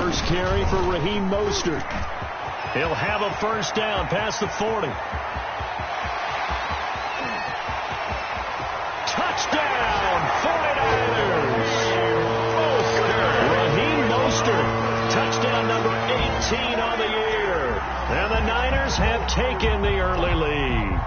First carry for Raheem Mostert. He'll have a first down past the 40. Touchdown, 49ers! Raheem Mostert, touchdown number 18 on the year. And the Niners have taken the early lead.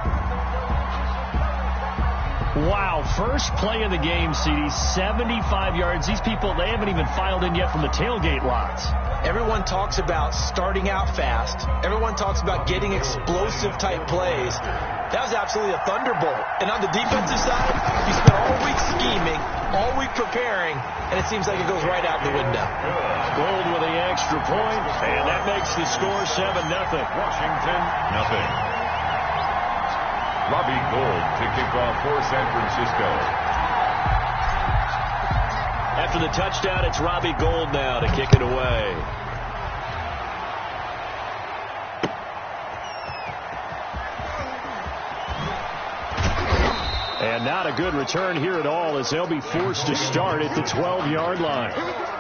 Wow, first play of the game, CD, 75 yards. These people, they haven't even filed in yet from the tailgate lots. Everyone talks about starting out fast. Everyone talks about getting explosive-type plays. That was absolutely a thunderbolt. And on the defensive side, you spent all week scheming, all week preparing, and it seems like it goes right out the window. Gold with the extra point, and that makes the score 7-0. Washington, nothing. Robbie Gould to kick off for San Francisco. After the touchdown, it's Robbie Gould now to kick it away. And not a good return here at all, as they'll be forced to start at the 12-yard line.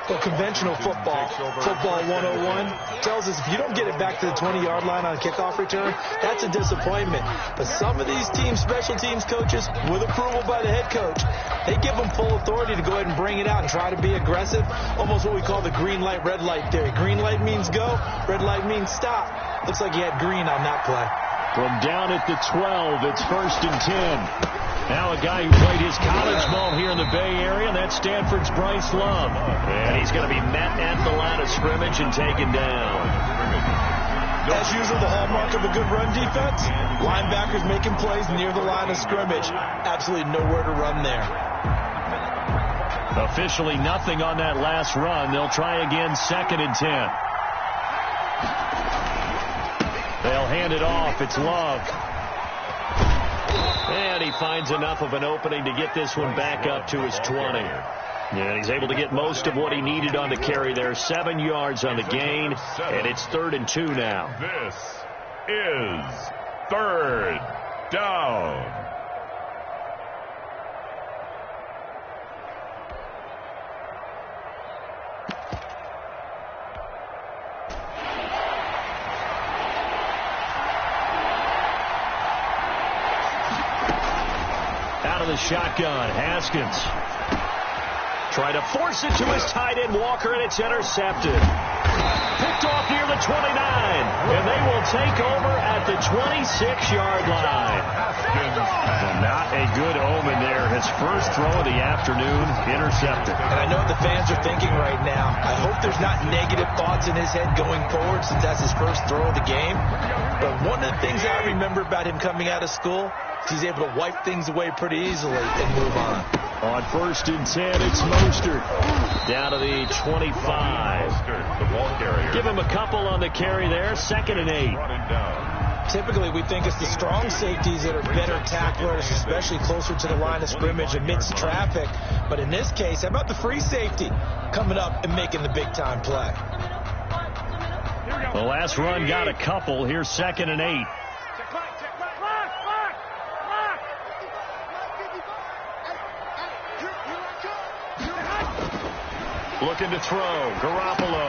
Well, conventional football 101, tells us if you don't get it back to the 20-yard line on a kickoff return, that's a disappointment. But some of these teams, special teams coaches, with approval by the head coach, they give them full authority to go ahead and bring it out and try to be aggressive, almost what we call the green light, red light theory. Green light means go, red light means stop. Looks like he had green on that play. From down at the 12, it's 1st and 10. Now a guy who played his college ball here in the Bay Area, and that's Stanford's Bryce Love. And he's going to be met at the line of scrimmage and taken down. As usual, the hallmark of a good run defense, linebackers making plays near the line of scrimmage. Absolutely nowhere to run there. Officially nothing on that last run. They'll try again, 2nd and 10. They'll hand it off. It's Love. And he finds enough of an opening to get this one back up to his 20. And he's able to get most of what he needed on the carry there. 7 yards on the gain, and it's 3rd and 2 now. This is 3rd down. Out of the shotgun, Haskins. Trying to force it to his tight end, Walker, and it's intercepted. Picked off near the 29, and they will take over at the 26-yard line. Not a good omen there. His first throw of the afternoon, intercepted. And I know what the fans are thinking right now. I hope there's not negative thoughts in his head going forward since that's his first throw of the game. But one of the things I remember about him coming out of school, he's able to wipe things away pretty easily and move on. On 1st and 10, it's Mostert. Down to the 25. The ball carrier. Give him a couple on the carry there. 2nd and 8. Typically, we think it's the strong safeties that are better tacklers, especially closer to the line of scrimmage amidst traffic. But in this case, how about the free safety coming up and making the big-time play? The last run got a couple. Here's 2nd and 8. Looking to throw. Garoppolo.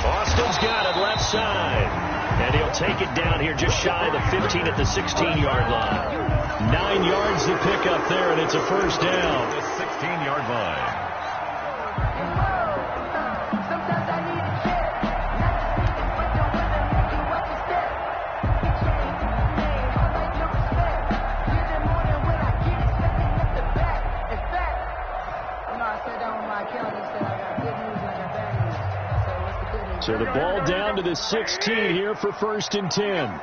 Austin's got it left side. And he'll take it down here just shy of the 15 at the 16-yard line. 9 yards to pick up there, and it's a first down. The 16-yard line. So the ball down to the 16 here for 1st and 10.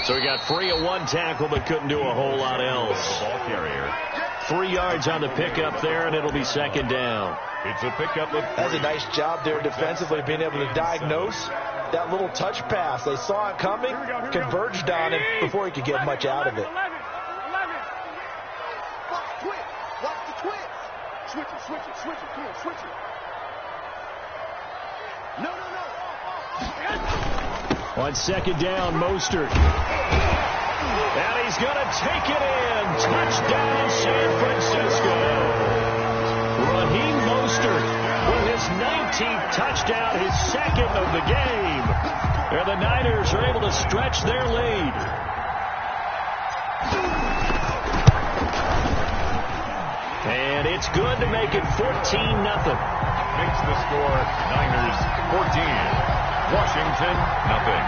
So he got free of one tackle but couldn't do a whole lot else. Ball carrier. 3 yards on the pickup there, and it'll be 2nd down. It's a pickup of 3. That's a nice job there defensively, being able to diagnose that little touch pass. They saw it coming, converged on it before he could get much out of it. Watch the twist. Switch it. Come on, switch it. No. On second down, Mostert. And he's going to take it in. Touchdown, San Francisco. Raheem Mostert with his 19th touchdown, his second of the game. And the Niners are able to stretch their lead. And it's good to make it 14-0. Makes the score Niners 14. Washington, nothing.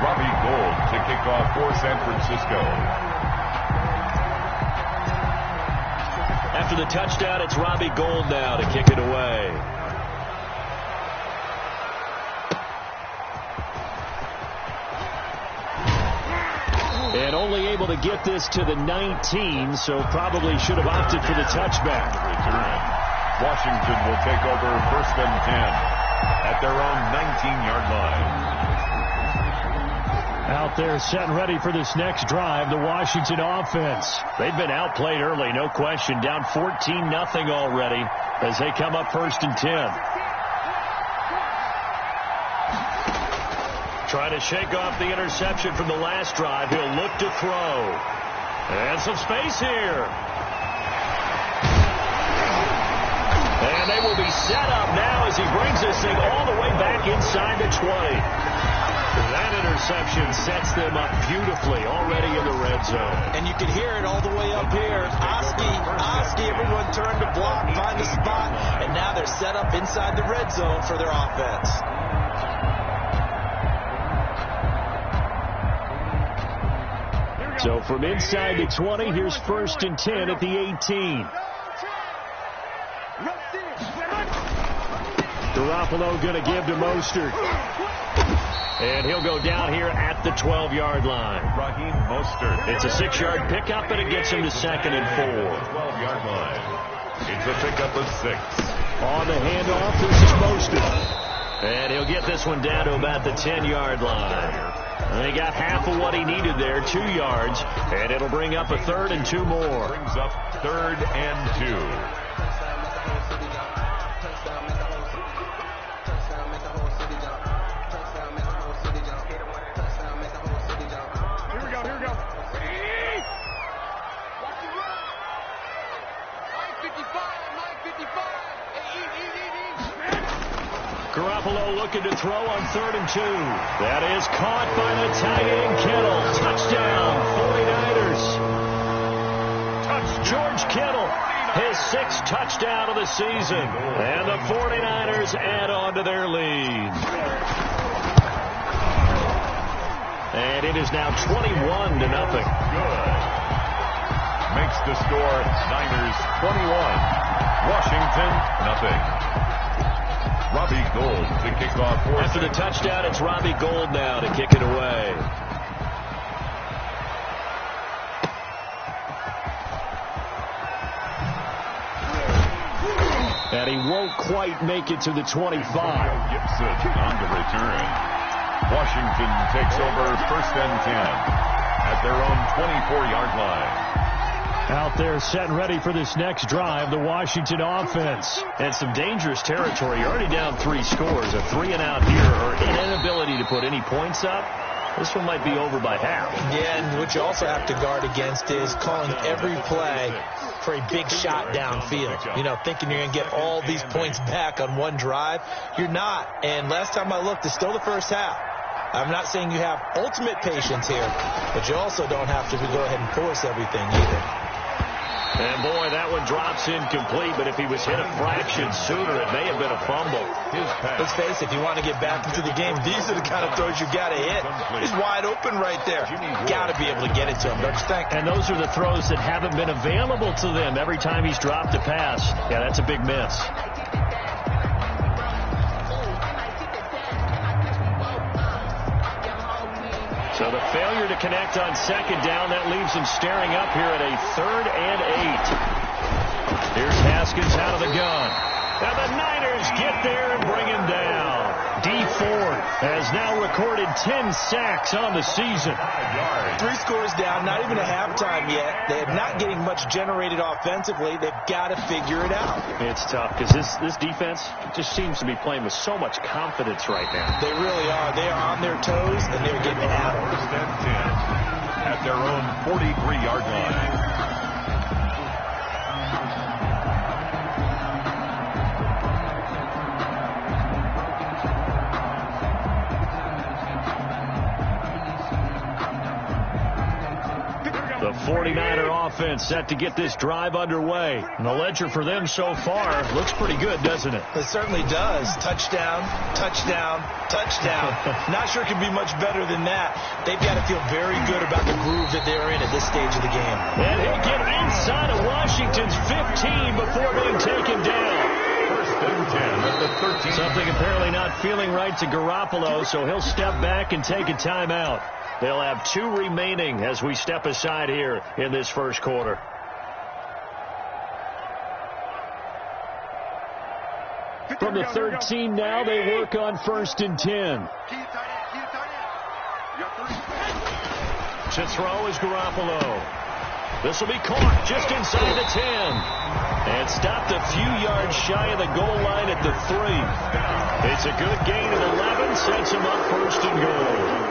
Robbie Gould to kick off for San Francisco. After the touchdown, it's Robbie Gould now to kick it away. And only able to get this to the 19, so probably should have opted for the touchback. Return. Washington will take over 1st and 10 at their own 19-yard line. Out there set and ready for this next drive, the Washington offense. They've been outplayed early, no question. Down 14-0 already as they come up 1st and 10. Trying to shake off the interception from the last drive. He'll look to throw. And some space here. And they will be set up now as he brings this thing all the way back inside the 20. That interception sets them up beautifully already in the red zone. And you can hear it all the way up here. Oski, everyone turned to block, find a spot, and now they're set up inside the red zone for their offense. So from inside the 20, here's 1st and 10 at the 18. Garoppolo going to give to Mostert. And he'll go down here at the 12-yard line. Raheem Mostert. It's a 6-yard pickup, and it gets him to 2nd and 4. 12-yard line. It's a pickup of 6. On the handoff, this is Mostert. And he'll get this one down to about the 10-yard line. And he got half of what he needed there, 2 yards, and it'll bring up a 3rd and 2 more. Brings up 3rd and 2. Here we go. Ready? 9:55. Garoppolo looking to throw on 3rd and 2. That is caught by the tight end, Kittle. Touchdown, 49ers. George Kittle, his 6th touchdown of the season. And the 49ers add on to their lead. And it is now 21-0. Good. Makes the score Niners 21. Washington, nothing. Robbie Gould to kick off for. After the touchdown, it's Robbie Gould now to kick it away. And he won't quite make it to the 25. Gibson on the return. Washington takes over 1st and 10 at their own 24-yard line. Out there set and ready for this next drive, the Washington offense. And some dangerous territory. You're already down 3 scores. A 3-and-out here or an inability to put any points up. This one might be over by half. Yeah, and what you also have to guard against is calling every play for a big shot downfield. You know, thinking you're going to get all these points back on one drive. You're not. And last time I looked, it's still the first half. I'm not saying you have ultimate patience here, but you also don't have to go ahead and force everything either. And, boy, that one drops incomplete, but if he was hit a fraction sooner, it may have been a fumble. Let's face it, if you want to get back into the game, these are the kind of throws you got to hit. He's wide open right there. Got to be able to get it to him, don't you think? And those are the throws that haven't been available to them every time he's dropped a pass. Yeah, that's a big miss. So the failure to connect on 2nd down, that leaves him staring up here at a 3rd and 8. Here's Haskins out of the gun. And the Niners get there and bring him down. Ford has now recorded 10 sacks on the season. 3 scores down, not even a halftime yet. They're not getting much generated offensively. They've got to figure it out. It's tough because this defense just seems to be playing with so much confidence right now. They really are. They are on their toes, and they're getting at it. First and 10 at their own 43-yard line. The 49er offense set to get this drive underway. And the ledger for them so far looks pretty good, doesn't it? It certainly does. Touchdown, touchdown, touchdown. Not sure it can be much better than that. They've got to feel very good about the groove that they're in at this stage of the game. And he'll get inside of Washington's 15 before being taken down. First and 10 at the 13. Something apparently not feeling right to Garoppolo, so he'll step back and take a timeout. They'll have 2 remaining as we step aside here in this first quarter. From the 13 now, they work on first and 10. To throw is Garoppolo. This will be caught just inside the 10. And stopped a few yards shy of the goal line at the 3. It's a good gain of 11, sets him up first and goal.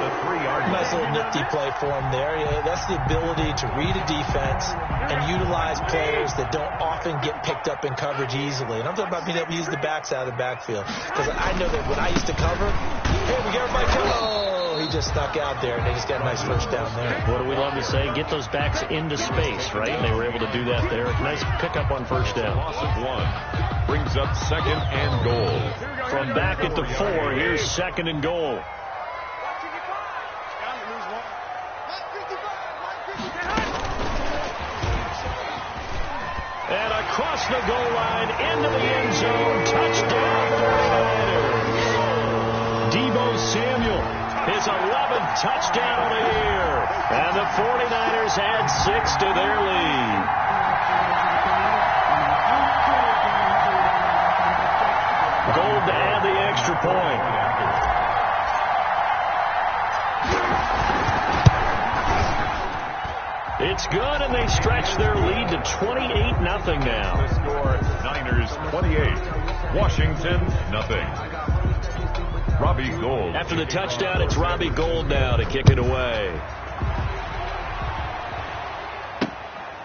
Nice little nifty play for him there. Yeah, that's the ability to read a defense and utilize players that don't often get picked up in coverage easily. And I'm talking about being able to use the backs out of the backfield. Because I know that when I used to cover, hey, we got everybody covered. Oh, he just snuck out there, and they just got a nice first down there. What do we love to say? Get those backs into space, right? And they were able to do that there. Nice pickup on first down. Loss of 1 brings up second and goal. From back at the 4, here's second and goal. And across the goal line, into the end zone, touchdown 49ers. Deebo Samuel, his 11th touchdown of the year. And the 49ers add 6 to their lead. Gold to add the extra point. It's good, and they stretch their lead to 28-0 now. The score, Niners 28, Washington 0. Robbie Gould. After the touchdown, it's Robbie Gould now to kick it away.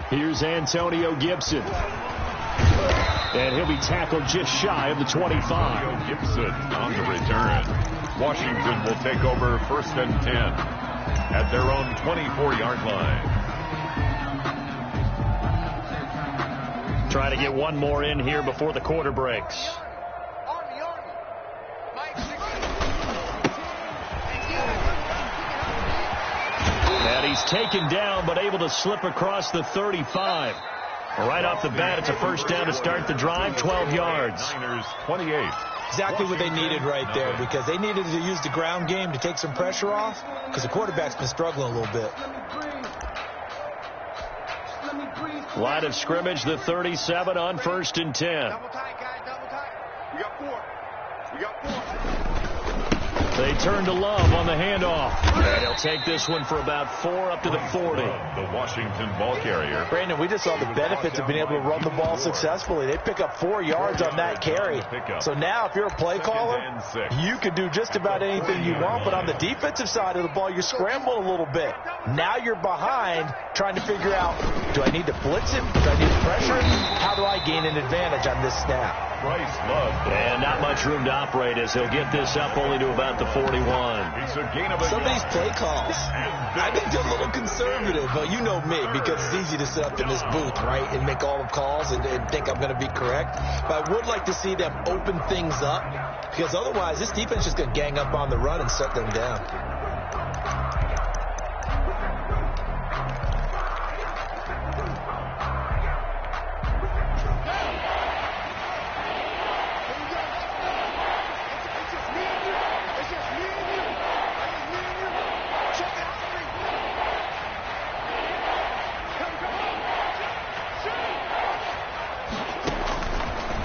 Here's Antonio Gibson. And he'll be tackled just shy of the 25. Gibson on the return. Washington will take over first and 10 at their own 24-yard line. Try to get one more in here before the quarter breaks. And he's taken down, but able to slip across the 35. Right off the bat, it's a first down to start the drive, 12 yards. Niners 28. Exactly what they needed right there, because they needed to use the ground game to take some pressure off, because the quarterback's been struggling a little bit. Line of scrimmage, the 37 on first and 10. Double tight, guys, double tight. We got 4. We got 4. They turn to Love on the handoff. And he'll take this one for about 4 up to the 40. The Washington ball carrier. Brandon, we just saw the benefits of being able to run the ball successfully. They pick up 4 yards on that carry. So now if you're a play caller, you can do just about anything you want. But on the defensive side of the ball, you're scrambling a little bit. Now you're behind trying to figure out, do I need to blitz it? Do I need to pressure it? How do I gain an advantage on this snap? Bryce Love. And not much room to operate as he'll get this up only to about the 41. It's a gain of a Some of these play calls, I think they're a little conservative. But you know me, because it's easy to sit up in this booth, right, and make all the calls and think I'm going to be correct. But I would like to see them open things up, because otherwise this defense is just going to gang up on the run and shut them down.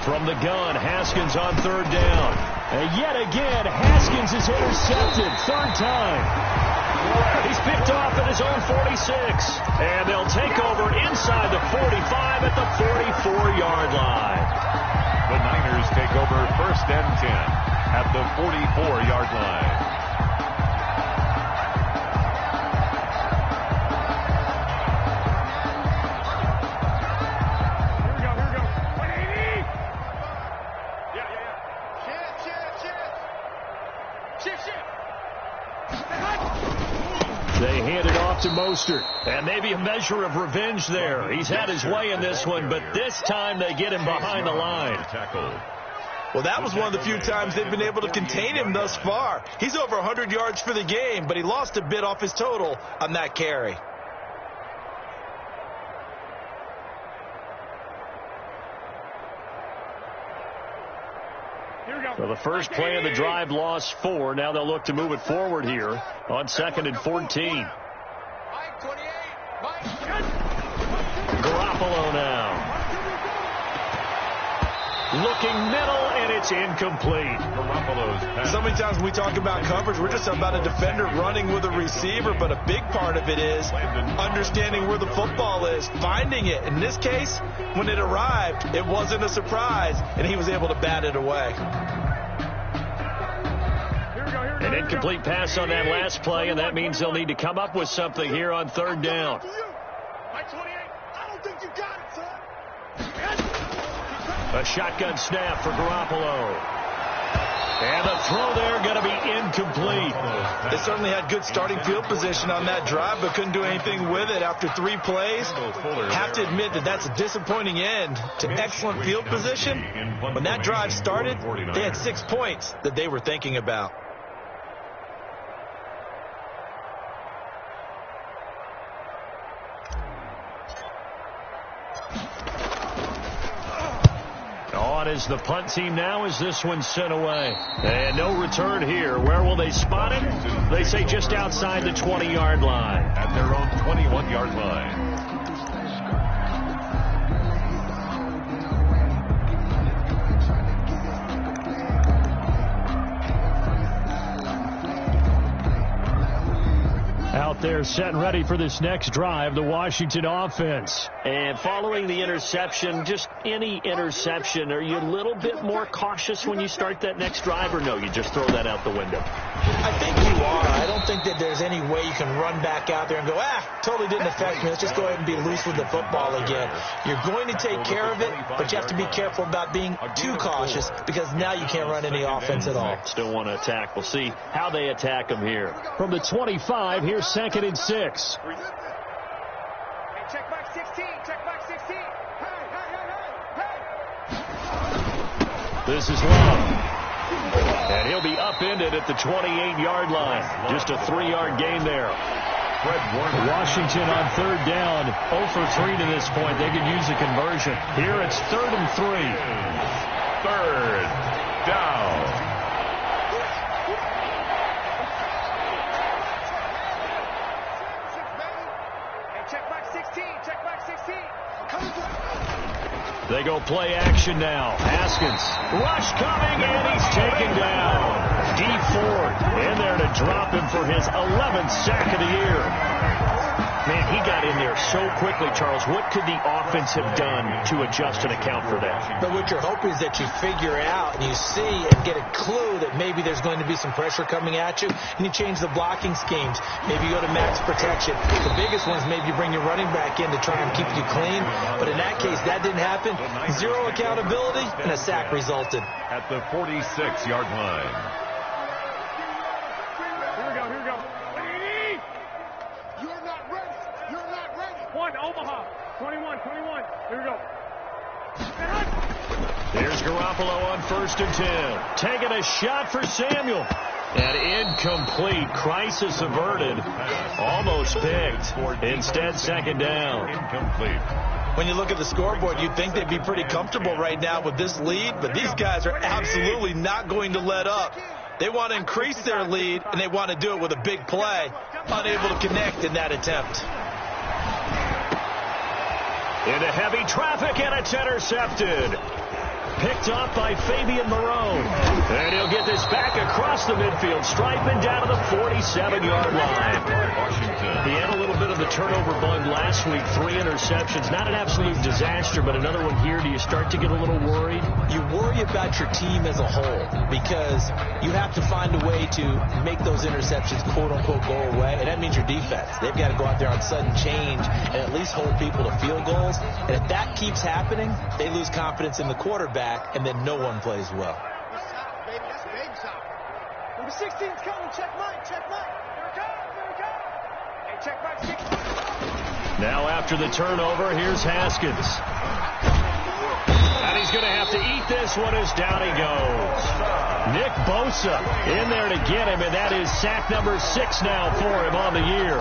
From the gun, Haskins on third down. And yet again, Haskins is intercepted. Third time. He's picked off at his own 46. And they'll take over inside the 45 at the 44-yard line. The Niners take over first and 10 at the 44-yard line. They hand it off to Mostert. And maybe a measure of revenge there. He's had his way in this one, but this time they get him behind the line. Well, that was one of the few times they've been able to contain him thus far. He's over 100 yards for the game, but he lost a bit off his total on that carry. So the first play of the drive lost 4. Now they'll look to move it forward here on 2nd and 14. Garoppolo now. Looking middle, and it's incomplete. So many times when we talk about coverage, we're just about a defender running with a receiver, but a big part of it is understanding where the football is, finding it. In this case, when it arrived, it wasn't a surprise, and he was able to bat it away. An incomplete pass on that last play, and that means they'll need to come up with something here on 3rd down. A shotgun snap for Garoppolo. And the throw there going to be incomplete. They certainly had good starting field position on that drive, but couldn't do anything with it after 3 plays. Have to admit that that's a disappointing end to excellent field position. When that drive started, they had 6 points that they were thinking about. On is the punt team now as this one's sent away. And no return here. Where will they spot it? They say just outside the 20-yard line. At their own 21-yard line. Out there set and ready for this next drive, the Washington offense. And following the interception, just any interception, are you a little bit more cautious when you start that next drive, or no, you just throw that out the window? I think you are. I don't think that there's any way you can run back out there and go, totally didn't affect me. Let's just go ahead and be loose with the football again. You're going to take care of it, but you have to be careful about being too cautious because now you can't run any offense at all. Still want to attack. We'll see how they attack them here. From the 25, here's 2nd and 6. Hey, check back 16. Check back 16. Hey. This is Love. And he'll be upended at the 28-yard line. Just a 3-yard gain there. Washington on 3rd down. 0 for 3 to this point. They could use a conversion. Here it's 3rd and 3. 3rd down. They go play action now. Haskins. Rush coming, and he's taken down. D. Ford in there to drop him for his 11th sack of the year. Man, he got in there so quickly, Charles. What could the offense have done to adjust and account for that? But what you're hoping is that you figure out and you see and get a clue that maybe there's going to be some pressure coming at you, and you change the blocking schemes. Maybe you go to max protection. The biggest one is maybe you bring your running back in to try and keep you clean. But in that case, that didn't happen. 0 accountability, and a sack resulted. At the 46-yard line. Here we go. You're not ready. 1, Omaha. 21. Here we go. There's Garoppolo on 1st and 10. Taking a shot for Samuel. And incomplete. Crisis averted. Almost picked. Instead, 2nd down. Incomplete. When you look at the scoreboard, you'd think they'd be pretty comfortable right now with this lead, but these guys are absolutely not going to let up. They want to increase their lead, and they want to do it with a big play. Unable to connect in that attempt. Into heavy traffic, and it's intercepted. Picked off by Fabian Marone. And he'll get this back across the midfield stripe and down to the 47-yard line. Washington. He had a little bit of the turnover bug last week. 3 interceptions. Not an absolute disaster, but another one here. Do you start to get a little worried? You worry about your team as a whole because you have to find a way to make those interceptions, quote-unquote, go away. And that means your defense. They've got to go out there on sudden change and at least hold people to field goals. And if that keeps happening, they lose confidence in the quarterback, and then no one plays well. Number 16's coming. Check Mike. Check Mike. Here it comes. Here it comes. Hey, check Mike. Now after the turnover, here's Haskins. And he's going to have to eat this one as down he goes. Nick Bosa in there to get him, and that is sack number 6 now for him on the year.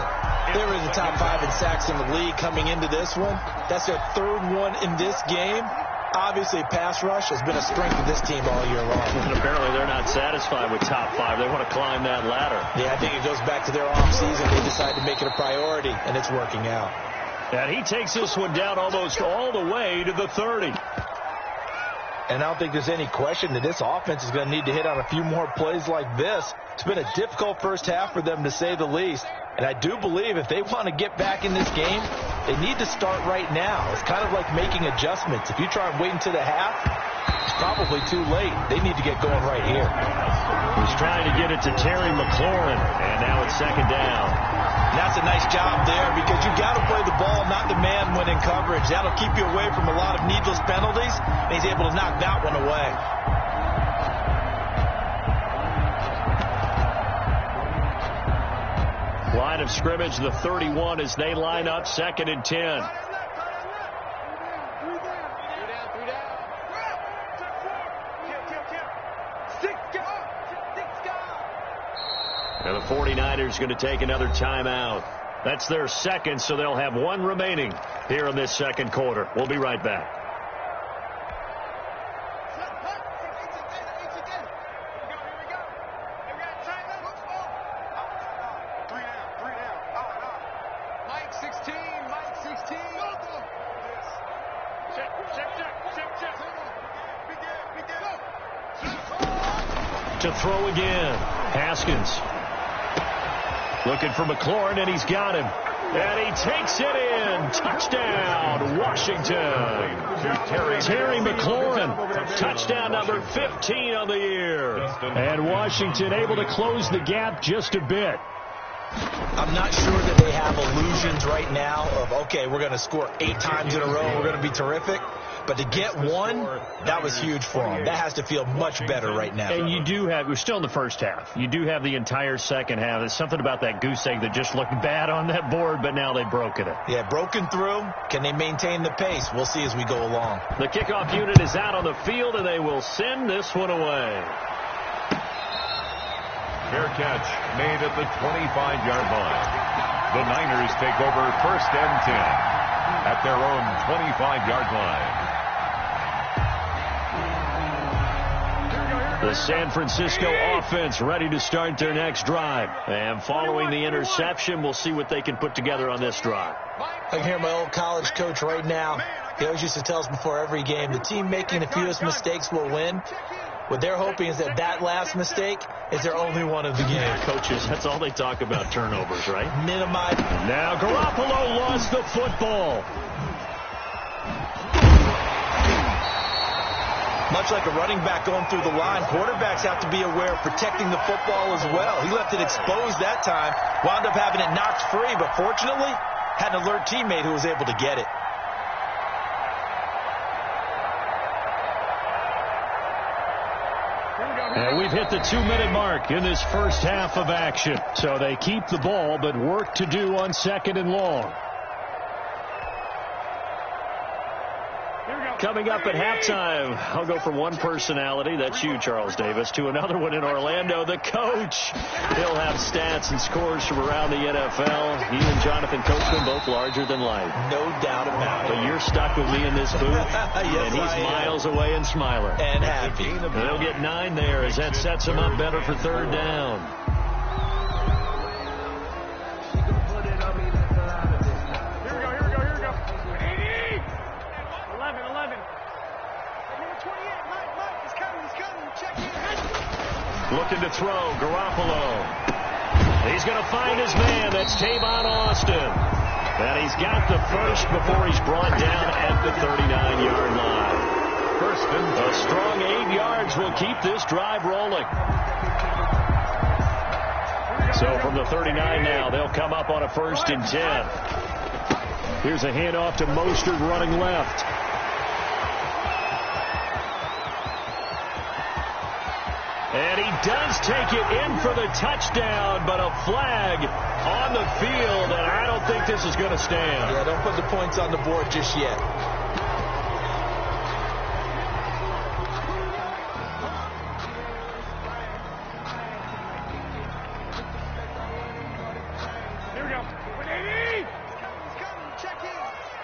They were in the top 5 in sacks in the league coming into this one. That's their 3rd one in this game. Obviously, pass rush has been a strength of this team all year long. And apparently they're not satisfied with top 5. They want to climb that ladder. Yeah, I think it goes back to their offseason. They decided to make it a priority, and it's working out. And he takes this one down almost all the way to the 30. And I don't think there's any question that this offense is going to need to hit on a few more plays like this. It's been a difficult first half for them, to say the least. And I do believe if they want to get back in this game, they need to start right now. It's kind of like making adjustments. If you try and wait until the half, it's probably too late. They need to get going right here. He's trying to get it to Terry McLaurin, and now it's 2nd down. That's a nice job there because you've got to play the ball, not the man when in coverage. That'll keep you away from a lot of needless penalties, and he's able to knock that one away. Line of scrimmage, the 31, as they line up 2nd and 10. And the 49ers going to take another timeout. That's their 2nd, so they'll have 1 remaining here in this 2nd quarter. We'll be right back. To throw again. Haskins. Looking for McLaurin, and he's got him. And he takes it in. Touchdown, Washington. Terry McLaurin. Touchdown number 15 on the year. And Washington able to close the gap just a bit. I'm not sure that they have illusions right now of, okay, we're going to score 8 times in a row. We're going to be terrific. But to get 1, that was huge for them. That has to feel much better right now. And you do have, we're still in the first half. You do have the entire second half. There's something about that goose egg that just looked bad on that board, but now they've broken it. Yeah, broken through. Can they maintain the pace? We'll see as we go along. The kickoff unit is out on the field, and they will send this one away. Fair catch made at the 25-yard line. The Niners take over 1st and 10 at their own 25-yard line. The San Francisco offense ready to start their next drive. And following the interception, we'll see what they can put together on this drive. I can hear my old college coach right now. He always used to tell us before every game, the team making the fewest mistakes will win. What they're hoping is that last mistake is their only one of the game. Yeah, coaches, that's all they talk about, turnovers, right? Minimize. Now Garoppolo lost the football. Much like a running back going through the line, quarterbacks have to be aware of protecting the football as well. He left it exposed that time, wound up having it knocked free, but fortunately had an alert teammate who was able to get it. And we've hit the 2-minute mark in this first half of action. So they keep the ball, but work to do on 2nd and long. Coming up at halftime, I'll go from one personality, that's you, Charles Davis, to another one in Orlando, the coach. He'll have stats and scores from around the NFL. He and Jonathan Coachman, both larger than life. No doubt about it. But you're stuck with me in this booth, yes, and he's miles away and smiling. And happy. And they'll get 9 there as that sets him up better for 3rd down. Looking to throw, Garoppolo. He's going to find his man. That's Tavon Austin. And he's got the first before he's brought down at the 39-yard line. First and A strong 8 yards will keep this drive rolling. So from the 39 now, they'll come up on a 1st and 10. Here's a handoff to Mostert running left. And he does take it in for the touchdown, but a flag on the field, and I don't think this is going to stand. Yeah, don't put the points on the board just yet. Here we go. 180! He's coming. Check in.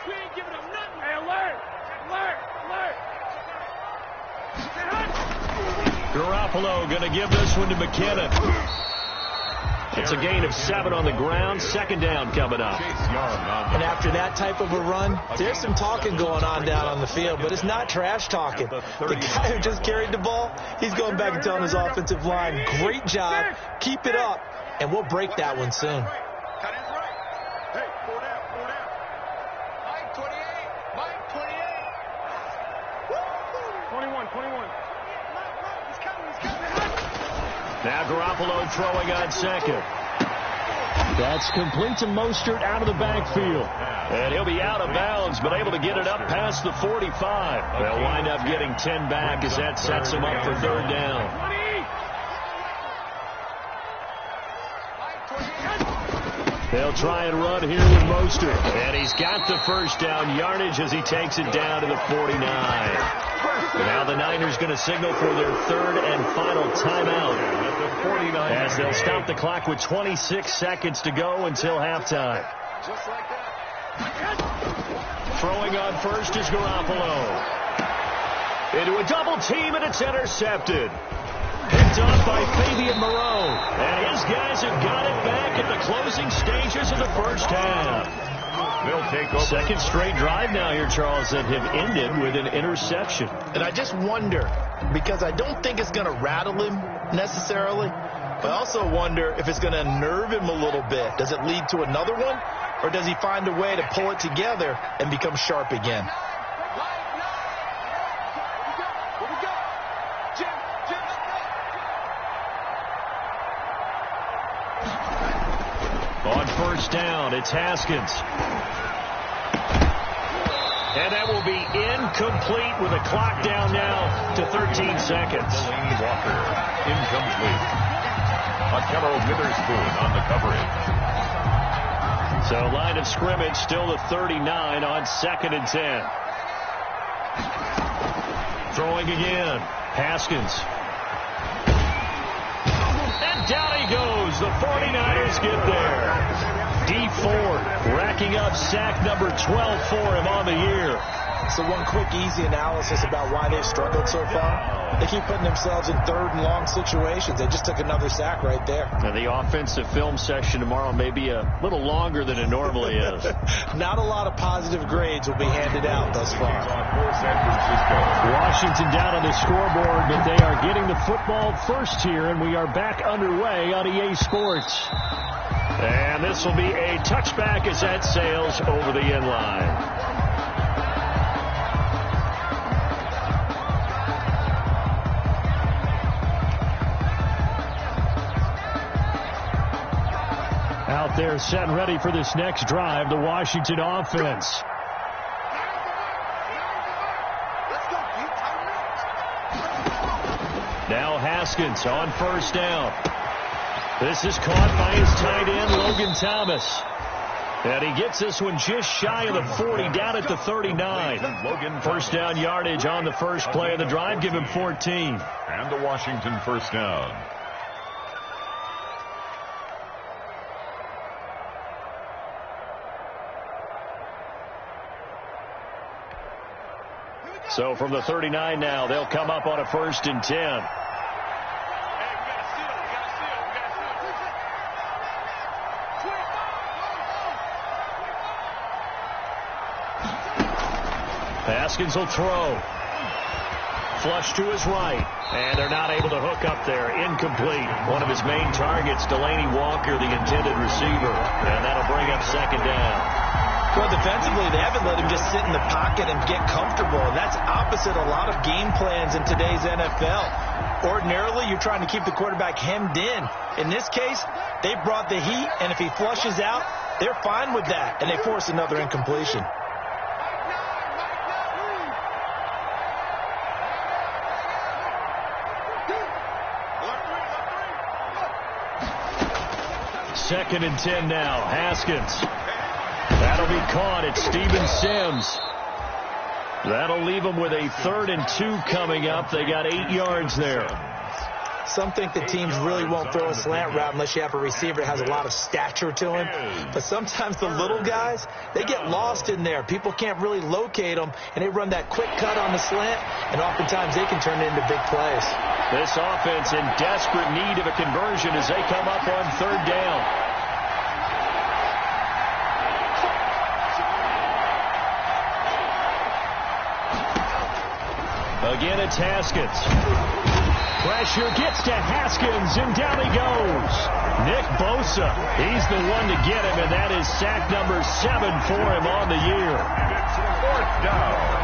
We ain't giving him nothing. Hey, alert! Alert! Alert! Garoppolo going to give this one to McKinnon. It's a gain of 7 on the ground. 2nd down coming up. And after that type of a run, there's some talking going on down on the field, but it's not trash talking. The guy who just carried the ball, he's going back and telling his offensive line, great job, keep it up, and we'll break that one soon. Cut his right. Hey, pull down, pull down. Mike 28, Mike 28. 21, 21. He's coming, he's coming. Now Garoppolo throwing on 2nd. That's complete to Mostert out of the backfield. And he'll be out of bounds, but able to get it up past the 45. They'll wind up getting 10 back as that sets him up for 3rd down. They'll try and run here with Mostert. And he's got the 1st down yardage as he takes it down to the 49. Now the Niners going to signal for their 3rd and final timeout. As they'll stop the clock with 26 seconds to go until halftime. Just like that. Throwing on 1st is Garoppolo. Into a double team, and it's intercepted. Picked off by Fabian Moreau. And his guys have got it back at the closing stages of the 1st half. They'll take over. 2nd straight drive now here, Charles, that have ended with an interception. And I just wonder, because I don't think it's going to rattle him necessarily, but I also wonder if it's going to unnerve him a little bit. Does it lead to another one, or does he find a way to pull it together and become sharp again? On 1st down, it's Haskins. And that will be incomplete with a clock down now to 13 seconds. Delaney Walker, incomplete. Akello Witherspoon on the coverage. So line of scrimmage still to 39 on 2nd and 10. Throwing again. Haskins. And down he goes. The 49ers get there. D Ford racking up sack number 12 for him on the year. So one quick, easy analysis about why they've struggled so far. They keep putting themselves in 3rd and long situations. They just took another sack right there. Now the offensive film section tomorrow may be a little longer than it normally is. Not a lot of positive grades will be handed out thus far. For San Francisco. Washington down on the scoreboard, but they are getting the football first here, and we are back underway on EA Sports. And this will be a touchback as that sails over the end line. Out there set and ready for this next drive, the Washington offense. Now Haskins on 1st down. This is caught by his tight end, Logan Thomas. And he gets this one just shy of the 40, down at the 39. 1st down yardage on the first play of the drive. Give him 14. And the Washington 1st down. So from the 39 now, they'll come up on a 1st and 10. Haskins will throw. flush to his right. And they're not able to hook up there. Incomplete. One of his main targets, Delaney Walker, the intended receiver. And that'll bring up second down. Well, defensively, they haven't let him just sit in the pocket and get comfortable. And that's opposite a lot of game plans in today's NFL. Ordinarily, you're trying to keep the quarterback hemmed in. In this case, they brought the heat, and if he flushes out, they're fine with that, and they force another incompletion. Second and 10 now. Haskins. That'll be caught. It's Steven Sims. That'll leave them with a 3rd and 2 coming up. They got 8 yards there. Some think the teams really won't throw a slant route unless you have a receiver that has a lot of stature to him. But sometimes the little guys, they get lost in there. People can't really locate them, and they run that quick cut on the slant, and oftentimes they can turn it into big plays. This offense in desperate need of a conversion as they come up on 3rd down. Again, it's Haskins. Pressure gets to Haskins, and down he goes. Nick Bosa, he's the one to get him, and that is sack number 7 for him on the year. And it's 4th down.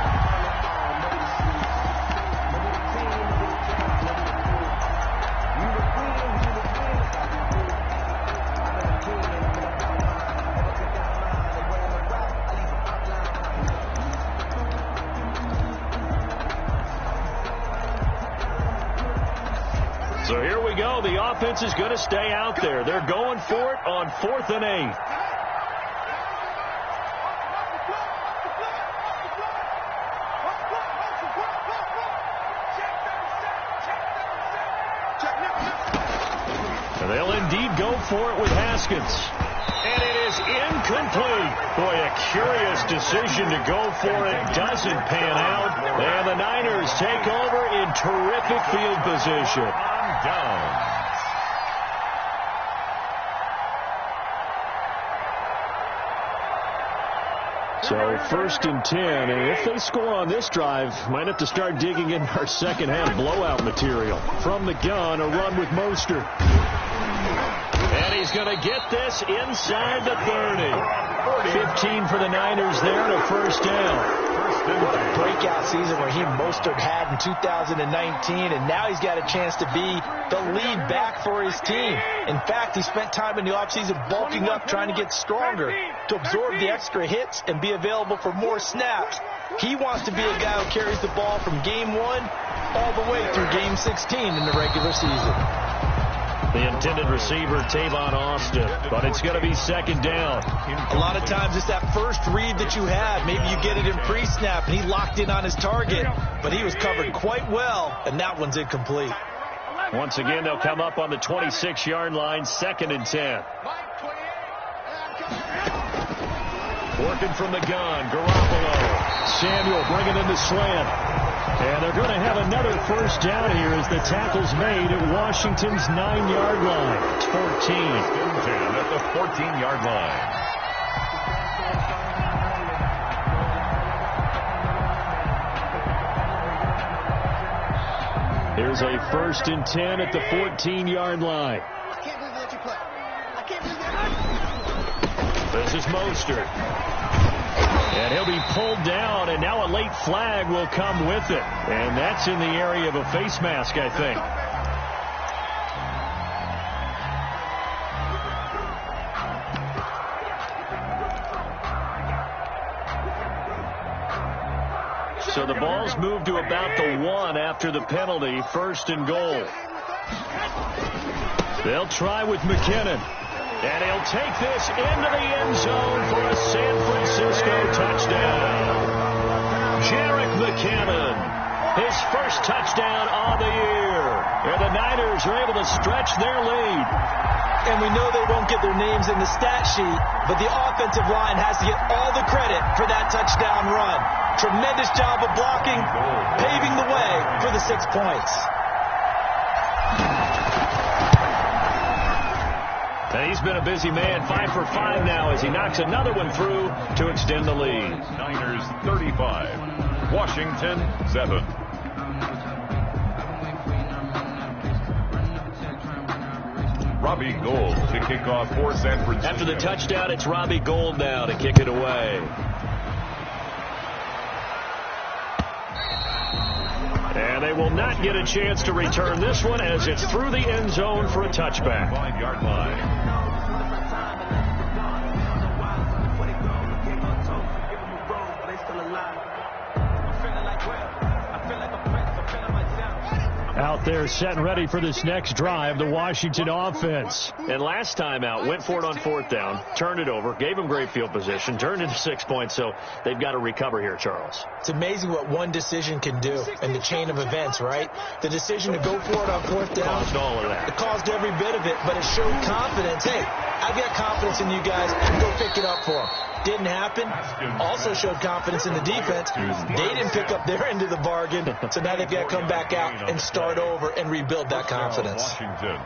So here we go. The offense is going to stay out there. They're going for it on 4th and 8. And they'll indeed go for it with Haskins. And it is incomplete. Boy, a curious decision to go for it. Doesn't pan out. And the Niners take over in terrific field position. Down. So 1st and 10, and if they score on this drive, might have to start digging in our second half blowout material. From the gun, a run with Mostert. And he's going to get this inside the 30. 15 for the Niners there and a 1st down. Breakout season where Mostert had in 2019, and now he's got a chance to be the lead back for his team. In fact, he spent time in the offseason bulking up, trying to get stronger to absorb the extra hits and be available for more snaps. He wants to be a guy who carries the ball from game 1 all the way through game 16 in the regular season. The intended receiver, Tavon Austin, but it's going to be 2nd down. A lot of times it's that first read that you have. Maybe you get it in pre-snap, and he locked in on his target, but he was covered quite well, and that one's incomplete. Once again, they'll come up on the 26-yard line, 2nd and 10. Working from the gun, Garoppolo. Samuel bringing in the slant. And they're going to have another 1st down here as the tackle's made at Washington's 9-yard line. It's 14. 10 at the 14-yard line. Here's a 1st and 10 at the 14-yard line. I can't believe they let you play. I can't believe they let you play. This is Mostert. And he'll be pulled down, and now a late flag will come with it. And that's in the area of a face mask, I think. So the ball's moved to about the 1 after the penalty, 1st and goal. They'll try with McKinnon. And he'll take this into the end zone for a San Francisco touchdown. Jerick McKinnon, his first touchdown on the year. And the Niners are able to stretch their lead. And we know they won't get their names in the stat sheet, but the offensive line has to get all the credit for that touchdown run. Tremendous job of blocking, paving the way for the 6 points. And he's been a busy man, 5 for 5 now as he knocks another one through to extend the lead. Niners 35, Washington 7. Robbie Gould to kick off for San Francisco. After the touchdown, it's Robbie Gould now to kick it away. And they will not get a chance to return this one as it's through the end zone for a touchback. 5-yard line. Out there set and ready for this next drive, the Washington offense. And last time out, went for it on 4th down, turned it over, gave them great field position, turned into 6 points, so they've got to recover here, Charles. It's amazing what one decision can do in the chain of events, right? The decision to go for it on 4th down. Caused all of that. It caused every bit of it, but it showed confidence. Hey, I've got confidence in you guys. Go pick it up for them. Didn't happen. Also showed confidence in the defense. They didn't pick up their end of the bargain, so now they've got to come back out and start over and rebuild that confidence. Washington.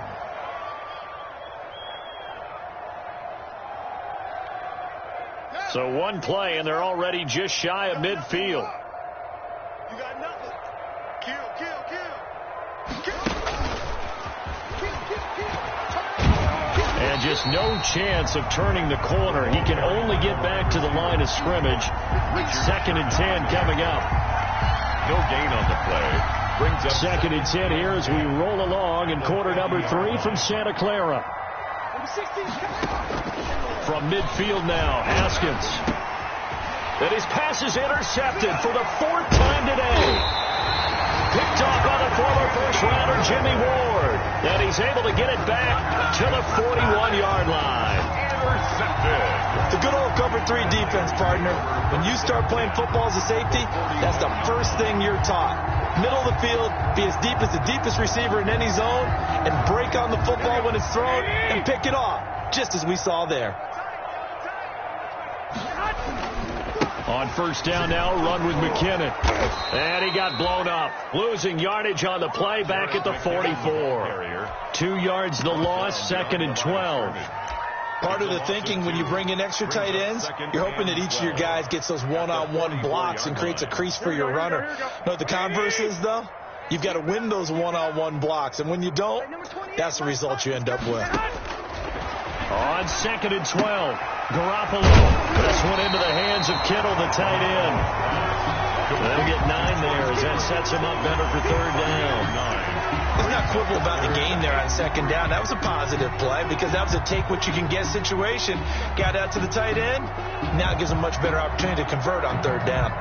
So one play, and they're already just shy of midfield. You got nothing. Kill. And just no chance of turning the corner. He can only get back to the line of scrimmage. 2nd and 10 coming up. No gain on the play. Brings up 2nd and 10 here as we roll along in quarter number 3 from Santa Clara. From midfield now, Haskins. And his pass is intercepted for the 4th time today. Picked off by the former first-rounder Jimmy Ward. And he's able to get it back to the 41-yard line. intercepted. The good old cover 3 defense, partner. When you start playing football as a safety, that's the first thing you're taught. Middle of the field, be as deep as the deepest receiver in any zone, and break on the football when it's thrown and pick it off, just as we saw there. On 1st down now, run with McKinnon. And he got blown up. Losing yardage on the play back at the 44. 2 yards the loss, 2nd and 12. Part of the thinking when you bring in extra tight ends, you're hoping that each of your guys gets those one-on-one blocks and creates a crease for your runner. Know what the converse is, though? You've got to win those one-on-one blocks, and when you don't, that's the result you end up with. On 2nd and 12, Garoppolo. This one into the hands of Kittle, the tight end. They'll get 9 there as that sets him up better for 3rd down. Let's not quibble about the gain there on 2nd down. That was a positive play because that was a take-what-you-can-get situation. Got out to the tight end. Now it gives him a much better opportunity to convert on 3rd down.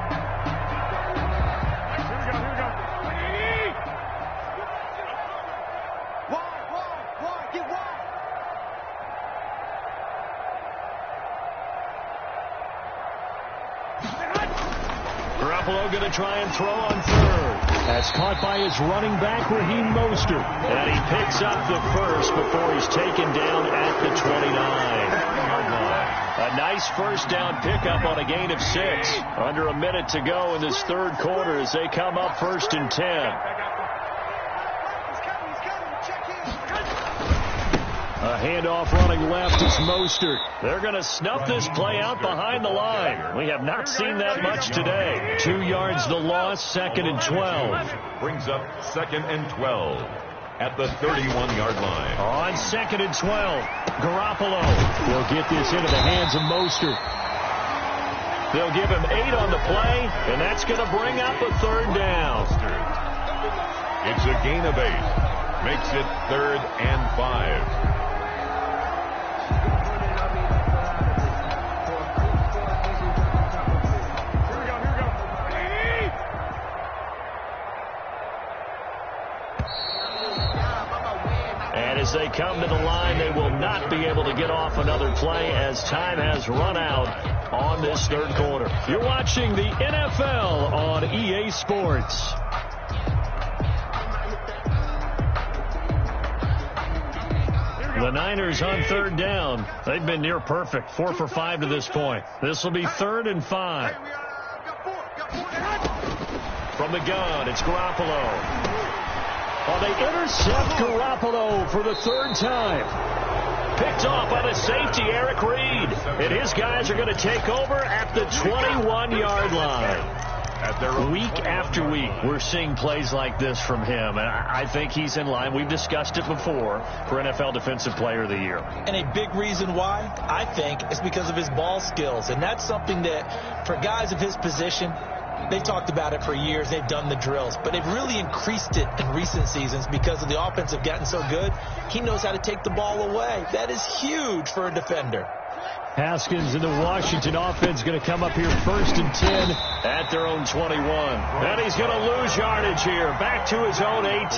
Garoppolo going to try and throw on 3rd. That's caught by his running back, Raheem Mostert. And he picks up the first before he's taken down at the 29. A nice 1st down pickup on a gain of 6. Under a minute to go in this 3rd quarter as they come up 1st and 10. A handoff running left is Mostert. They're going to snuff this play out behind the line. We have not seen that much today. 2 yards the loss, 2nd and 12. Brings up 2nd and 12 at the 31-yard line. On 2nd and 12, Garoppolo will get this into the hands of Mostert. They'll give him 8 on the play, and that's going to bring up a 3rd down. It's a gain of 8. Makes it 3rd and 5. As they come to the line, they will not be able to get off another play as time has run out on this 3rd quarter. You're watching the NFL on EA Sports. The Niners on 3rd down. They've been near perfect, 4 for 5 to this point. This will be 3rd and 5. From the gun, it's Garoppolo. Oh, they intercept Garoppolo for the 3rd time. Picked off by the safety, Eric Reed. And his guys are going to take over at the 21-yard line. Week after week, we're seeing plays like this from him, and I think he's in line. We've discussed it before for NFL Defensive Player of the Year. And a big reason why, I think, is because of his ball skills, and that's something that, for guys of his position, they've talked about it for years. They've done the drills, but they've really increased it in recent seasons because of the offense have gotten so good. He knows how to take the ball away. That is huge for a defender. Haskins and the Washington offense going to come up here 1st and 10 at their own 21. And he's going to lose yardage here. Back to his own 18.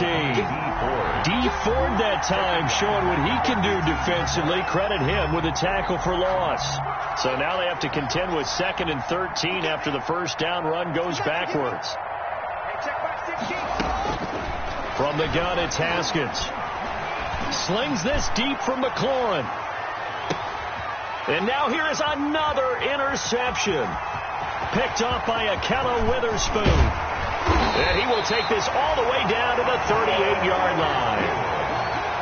D Ford that time, showing what he can do defensively. Credit him with a tackle for loss. So now they have to contend with 2nd and 13 after the first down run goes backwards. From the gun, it's Haskins. Slings this deep from McLaurin. And now here is another interception. Picked off by Akello Witherspoon. And he will take this all the way down to the 38-yard line.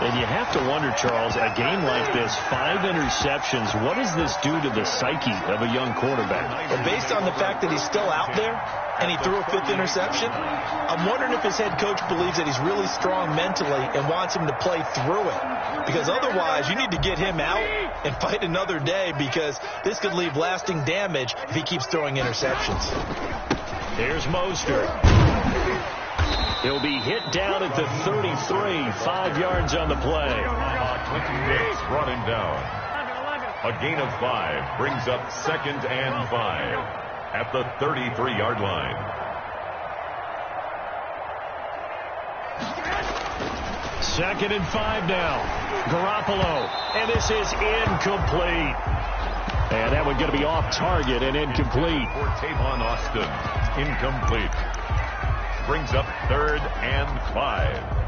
And you have to wonder, Charles, a game like this, 5 interceptions, what does this do to the psyche of a young quarterback? Well, based on the fact that he's still out there and he threw a 5th interception, I'm wondering if his head coach believes that he's really strong mentally and wants him to play through it. Because otherwise, you need to get him out and fight another day, because this could leave lasting damage if he keeps throwing interceptions. Here's Mostert. He'll be hit down at the 33, 5 yards on the play. Clinton Dix brought him down. A gain of 5 brings up 2nd and 5 at the 33-yard line. Second and 5 now. Garoppolo. And this is incomplete. And that one going to be off target and incomplete. For Tavon Austin. Incomplete. Brings up 3rd and 5.